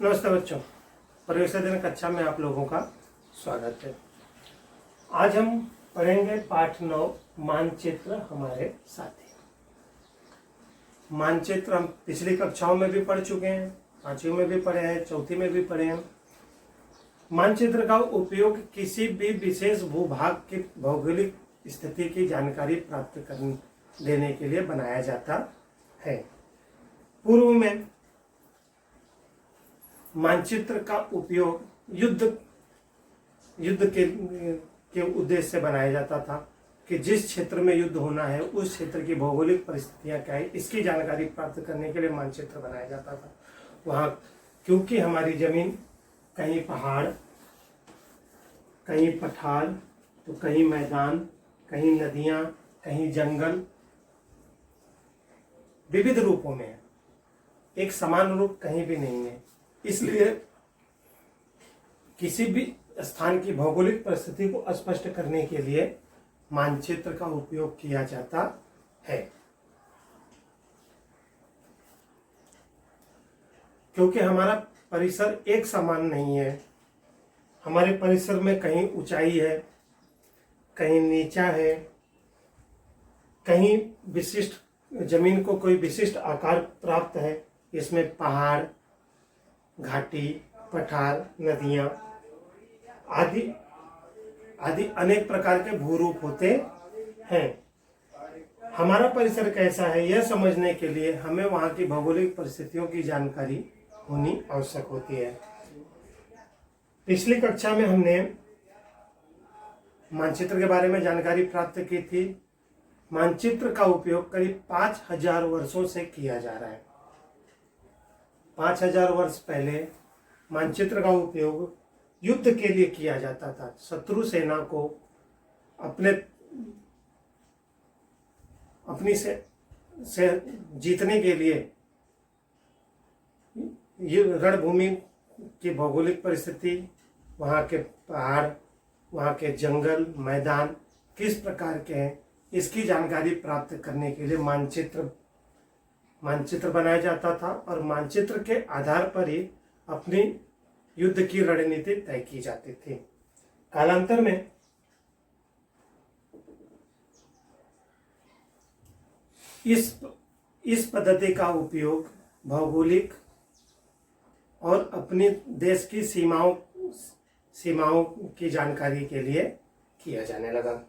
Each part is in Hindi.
नमस्ते बच्चों, परिवेश अध्ययन कक्षा में आप लोगों का स्वागत है। आज हम पढ़ेंगे पाठ 9 मानचित्र हमारे साथी। मानचित्र हम पिछली कक्षाओं में भी पढ़ चुके हैं, 5वीं में भी पढ़े हैं, 4थी में भी पढ़े हैं। मानचित्र का उपयोग किसी भी विशेष भूभाग की भौगोलिक स्थिति की जानकारी प्राप्त करने देने के लिए बनाया जाता है। पूर्व में मानचित्र का उपयोग युद्ध के उद्देश्य से बनाया जाता था कि जिस क्षेत्र में युद्ध होना है उस क्षेत्र की भौगोलिक परिस्थितियां क्या है इसकी जानकारी प्राप्त करने के लिए मानचित्र बनाया जाता था। वहाँ क्योंकि हमारी जमीन कहीं पहाड़, कहीं पठार, तो कहीं मैदान, कहीं नदियां, कहीं जंगल, विविध रूपों में है, एक समान रूप कहीं भी नहीं है। इसलिए किसी भी स्थान की भौगोलिक परिस्थिति को स्पष्ट करने के लिए मानचित्र का उपयोग किया जाता है। क्योंकि हमारा परिसर एक समान नहीं है, हमारे परिसर में कहीं ऊंचाई है, कहीं नीचा है, कहीं विशिष्ट जमीन को कोई विशिष्ट आकार प्राप्त है। इसमें पहाड़, घाटी, पठार, नदियां आदि अनेक प्रकार के भूरूप होते हैं। हमारा परिसर कैसा है यह समझने के लिए हमें वहां की भौगोलिक परिस्थितियों की जानकारी होनी आवश्यक होती है। पिछली कक्षा में हमने मानचित्र के बारे में जानकारी प्राप्त की थी। मानचित्र का उपयोग करीब 5000 वर्षों से किया जा रहा है। 5000 वर्ष पहले मानचित्र का उपयोग युद्ध के लिए किया जाता था। शत्रु सेना को अपनी से जीतने के लिए ये रणभूमि की भौगोलिक परिस्थिति, वहाँ के पहाड़, वहाँ के जंगल, मैदान किस प्रकार के हैं इसकी जानकारी प्राप्त करने के लिए मानचित्र बनाया जाता था और मानचित्र के आधार पर ही अपनी युद्ध की रणनीति तय की जाती थी। कालांतर में इस पद्धति का उपयोग भौगोलिक और अपने देश की सीमाओं की जानकारी के लिए किया जाने लगा।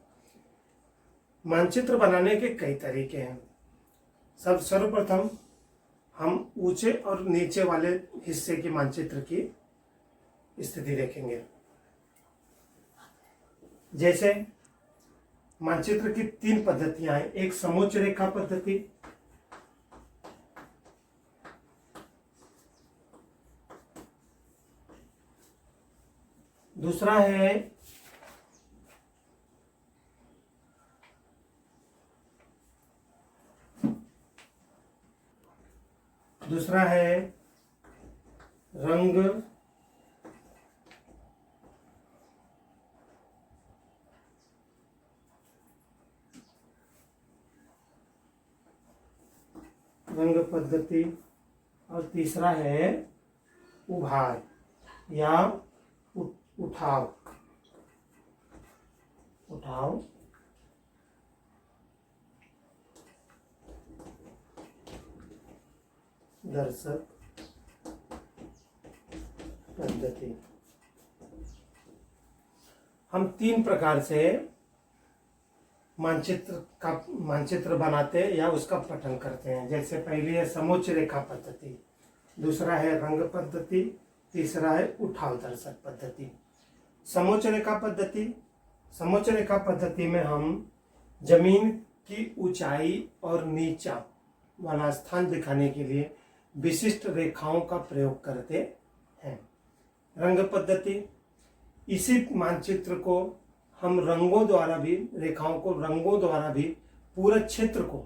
मानचित्र बनाने के कई तरीके हैं। सर्वप्रथम हम ऊंचे और नीचे वाले हिस्से के मानचित्र की स्थिति देखेंगे। जैसे मानचित्र की 3 पद्धतियां हैं। एक समोच्च रेखा पद्धति, दूसरा है रंग पद्धति और तीसरा है उभार या उठाव दर्शक पद्धति। हम 3 प्रकार से मानचित्र बनाते या उसका पठन करते हैं। जैसे पहली है समोच्च रेखा पद्धति, दूसरा है रंग पद्धति, तीसरा है उठाव दर्शक पद्धति। समोच्च रेखा पद्धति में हम जमीन की ऊंचाई और नीचा वाला स्थान दिखाने के लिए विशिष्ट रेखाओं का प्रयोग करते हैं। रंग पद्धति, इसी मानचित्र को हम रेखाओं को रंगों द्वारा भी पूरे क्षेत्र को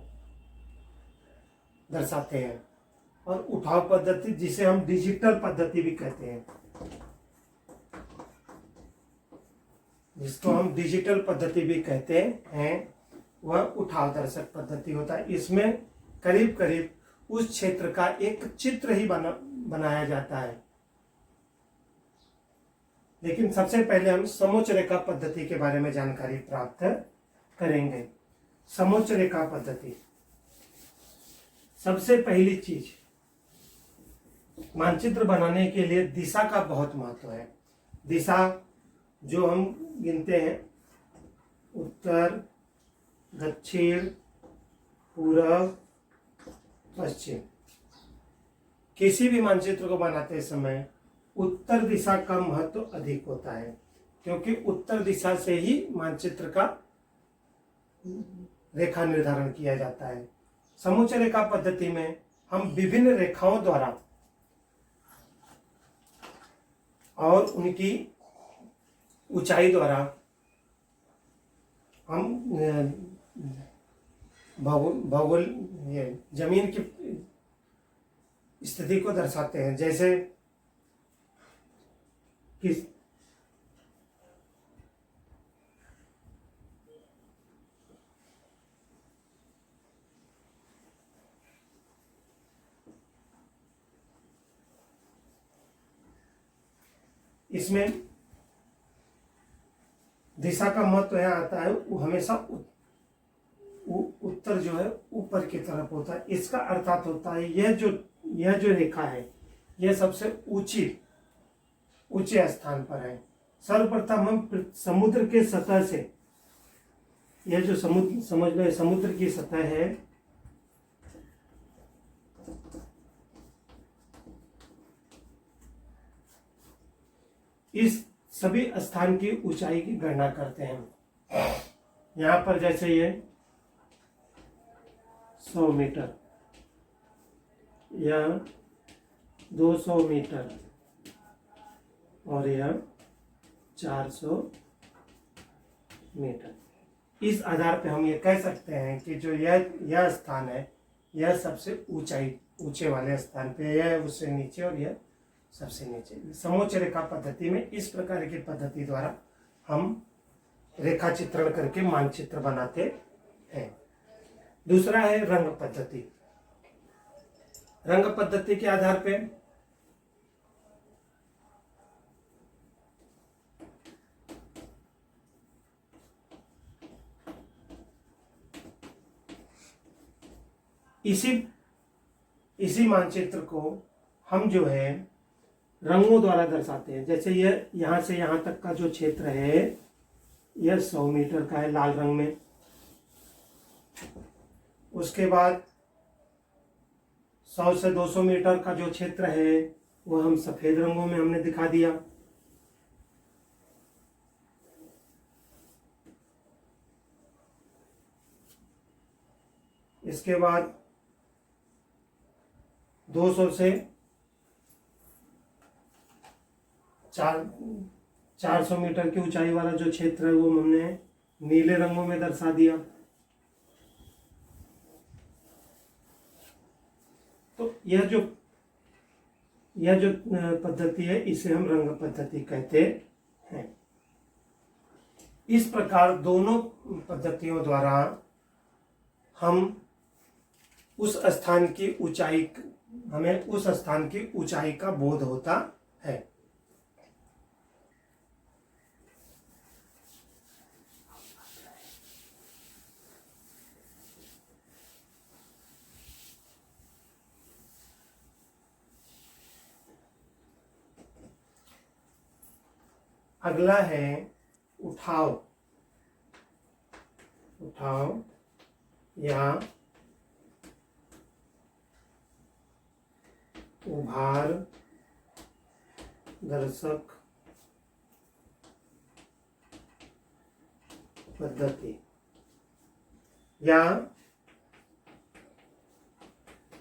दर्शाते हैं। और उठाव पद्धति, जिसे हम डिजिटल पद्धति भी कहते हैं, वह उठाव दर्शक पद्धति होता है। इसमें करीब करीब उस क्षेत्र का एक चित्र ही बनाया जाता है लेकिन सबसे पहले हम समोच्च रेखा पद्धति के बारे में जानकारी प्राप्त करेंगे। समोच्च रेखा पद्धति, सबसे पहली चीज, मानचित्र बनाने के लिए दिशा का बहुत महत्व है। दिशा जो हम गिनते हैं, उत्तर, दक्षिण, पूर्व, पश्चिम। किसी भी मानचित्र को बनाते समय उत्तर दिशा का महत्व अधिक होता है, क्योंकि उत्तर दिशा से ही मानचित्र का रेखा निर्धारण किया जाता है। समोच्च रेखा पद्धति में हम विभिन्न रेखाओं द्वारा और उनकी ऊंचाई द्वारा हम भौगोल ये जमीन की स्थिति को दर्शाते हैं। जैसे कि इसमें दिशा का महत्व यहाँ आता है, वो हमेशा उत्तर जो है ऊपर की तरफ होता है। इसका अर्थात होता है यह जो रेखा है, यह सबसे ऊंचे स्थान पर है। सर्वप्रथम हम समुद्र के सतह से, यह जो समुद्र समझ लो समुद्र की सतह है, इस सभी स्थान की ऊंचाई की गणना करते हैं। यहां पर जैसे ये 100 मीटर, यह 200 मीटर और यह 400 मीटर। इस आधार पे हम ये कह सकते हैं कि जो यह स्थान है, यह सबसे ऊंचे वाले स्थान पे, यह उससे नीचे और यह सबसे नीचे। समोच्च रेखा पद्धति में इस प्रकार की पद्धति द्वारा हम रेखा चित्रण करके मानचित्र बनाते हैं। दूसरा है रंग पद्धति। रंग पद्धति के आधार पे इसी मानचित्र को हम जो है रंगों द्वारा दर्शाते हैं। जैसे यह यहां से यहां तक का जो क्षेत्र है, यह 100 मीटर का है लाल रंग में। उसके बाद 100 से 200 मीटर का जो क्षेत्र है वह हम सफेद रंगों में हमने दिखा दिया। इसके बाद 200 से 400 मीटर की ऊंचाई वाला जो क्षेत्र है वो हमने नीले रंगों में दर्शा दिया। तो यह जो पद्धति है, इसे हम रंग पद्धति कहते हैं। इस प्रकार दोनों पद्धतियों द्वारा हम उस स्थान की ऊंचाई, हमें उस स्थान की ऊंचाई का बोध होता है। अगला है उठाव या उभार दर्शक पद्धति या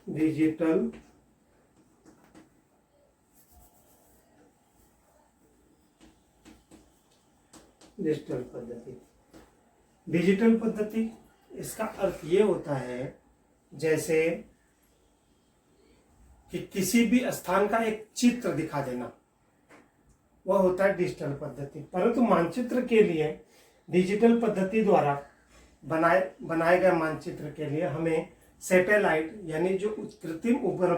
डिजिटल पद्धति। डिजिटल पद्धति, इसका अर्थ ये होता है जैसे कि किसी भी स्थान का एक चित्र दिखा देना, वह होता है डिजिटल पद्धति। परंतु मानचित्र के लिए डिजिटल पद्धति द्वारा बनाए गए मानचित्र के लिए हमें सैटेलाइट यानी जो कृत्रिम उपग्रह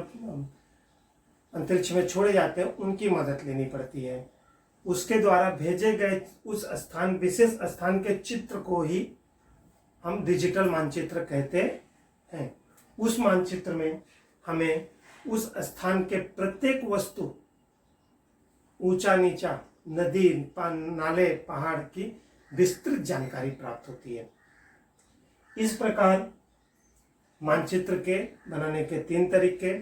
अंतरिक्ष में छोड़े जाते हैं उनकी मदद लेनी पड़ती है। उसके द्वारा भेजे गए उस स्थान, विशेष स्थान के चित्र को ही हम डिजिटल मानचित्र कहते हैं। उस मानचित्र में हमें उस स्थान के प्रत्येक वस्तु, ऊंचा नीचा, नदी, नाले, पहाड़ की विस्तृत जानकारी प्राप्त होती है। इस प्रकार मानचित्र के बनाने के 3 तरीके।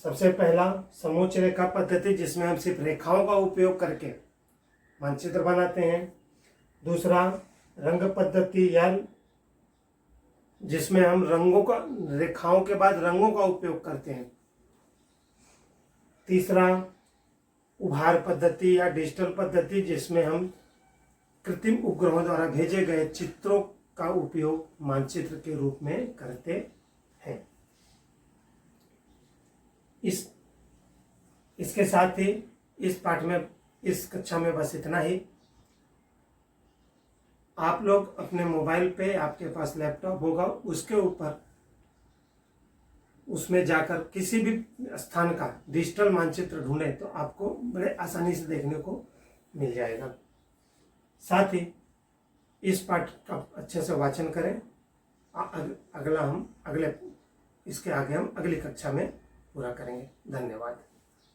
सबसे पहला समोच्च रेखा पद्धति, जिसमें हम सिर्फ रेखाओं का उपयोग करके मानचित्र बनाते हैं। दूसरा रंग पद्धति, या जिसमें हम रंगों का, रेखाओं के बाद रंगों का उपयोग करते हैं। तीसरा उभार पद्धति या डिजिटल पद्धति, जिसमें हम कृत्रिम उपग्रहों द्वारा भेजे गए चित्रों का उपयोग मानचित्र के रूप में करते हैं। इसके साथ ही इस पाठ में, इस कक्षा में बस इतना ही। आप लोग अपने मोबाइल पे, आपके पास लैपटॉप होगा, उसके ऊपर, उसमें जाकर किसी भी स्थान का डिजिटल मानचित्र ढूंढें तो आपको बड़े आसानी से देखने को मिल जाएगा। साथ ही इस पाठ का अच्छे से वाचन करें। इसके आगे हम अगली कक्षा में पूरा करेंगे। धन्यवाद।